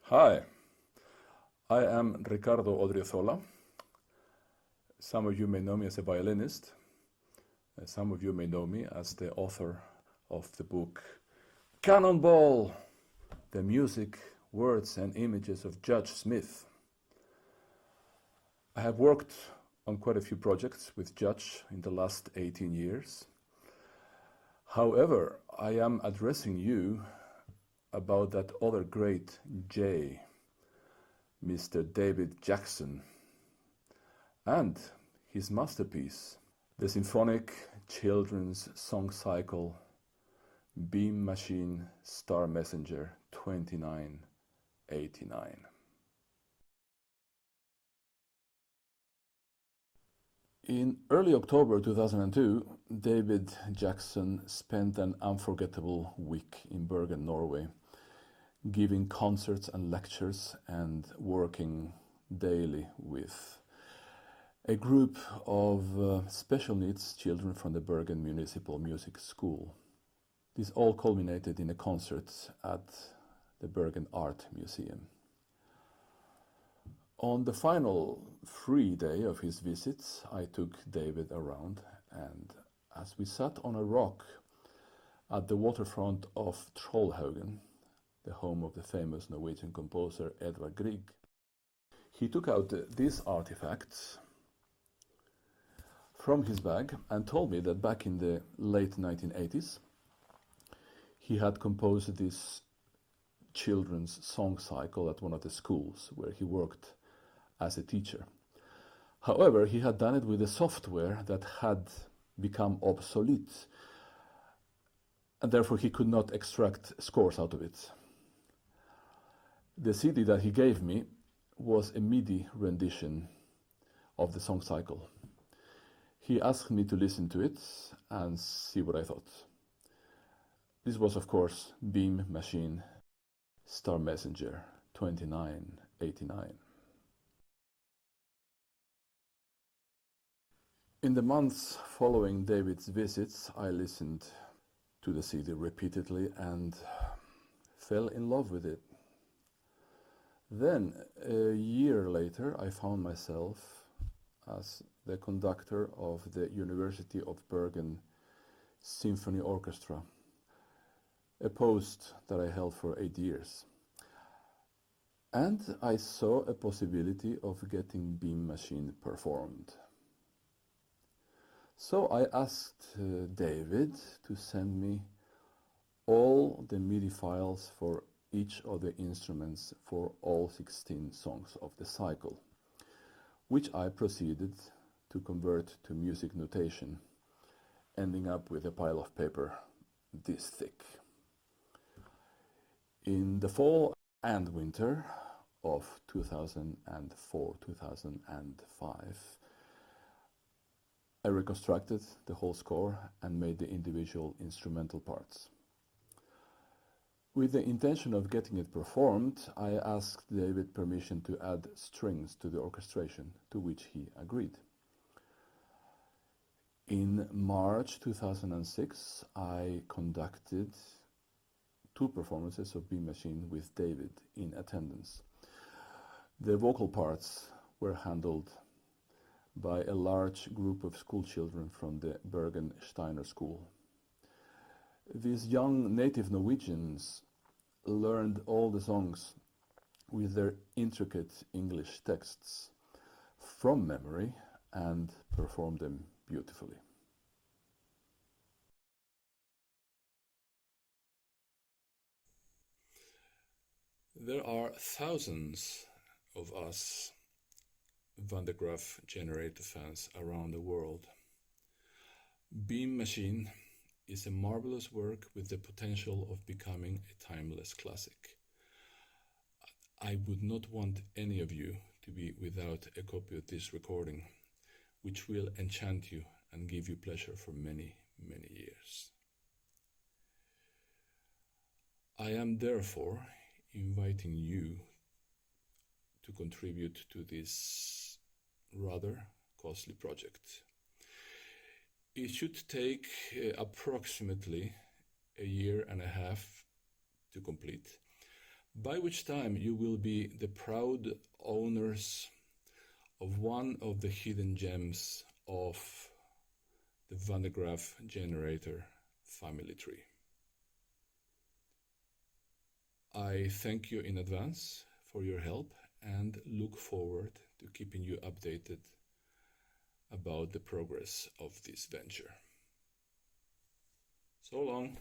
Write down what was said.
Hi, I am Ricardo Odriozola. Some of you may know me as a violinist. Some of you may know me as the author of the book Cannonball, the music, words and images of Judge Smith. I have worked on quite a few projects with Judge in the last 18 years. However, I am addressing you about that other great J, Mr. David Jackson, and his masterpiece, the symphonic children's song cycle, Beam Machine Star Messenger 2989. In early October 2002, David Jackson spent an unforgettable week in Bergen, Norway, giving concerts and lectures and working daily with a group of special needs children from the Bergen Municipal Music School. This all culminated in a concert at the Bergen Art Museum. On the final free day of his visits, I took David around, and as we sat on a rock at the waterfront of Trollhaugen, the home of the famous Norwegian composer Edvard Grieg, he took out these artifacts from his bag and told me that back in the late 1980s, he had composed this children's song cycle at one of the schools where he worked as a teacher. However, he had done it with a software that had become obsolete, and therefore he could not extract scores out of it. The CD that he gave me was a MIDI rendition of the song cycle. He asked me to listen to it and see what I thought. This was, of course, Beam Machine Star Messenger 2989. In the months following David's visits, I listened to the CD repeatedly and fell in love with it. Then, a year later, I found myself as the conductor of the University of Bergen Symphony Orchestra, a post that I held for 8 years. And I saw a possibility of getting Beam Machine performed. So I asked David to send me all the MIDI files for each of the instruments for all 16 songs of the cycle, which I proceeded to convert to music notation, ending up with a pile of paper this thick. In the fall and winter of 2004-2005, I reconstructed the whole score and made the individual instrumental parts. With the intention of getting it performed, I asked David permission to add strings to the orchestration, to which he agreed. In March 2006, I conducted 2 performances of Beam Machine with David in attendance. The vocal parts were handled by a large group of school children from the Bergen Steiner School. These young native Norwegians learned all the songs with their intricate English texts from memory and performed them beautifully. There are thousands of us Van de Graaff generator fans around the world. Beam Machine is a marvelous work with the potential of becoming a timeless classic. I would not want any of you to be without a copy of this recording, which will enchant you and give you pleasure for many, many years. I am therefore inviting you to contribute to this rather costly project. It should take approximately a year and a half to complete, by which time you will be the proud owners of one of the hidden gems of the Van de Graaff generator family tree. I thank you in advance for your help and look forward to keeping you updated about the progress of this venture. So long.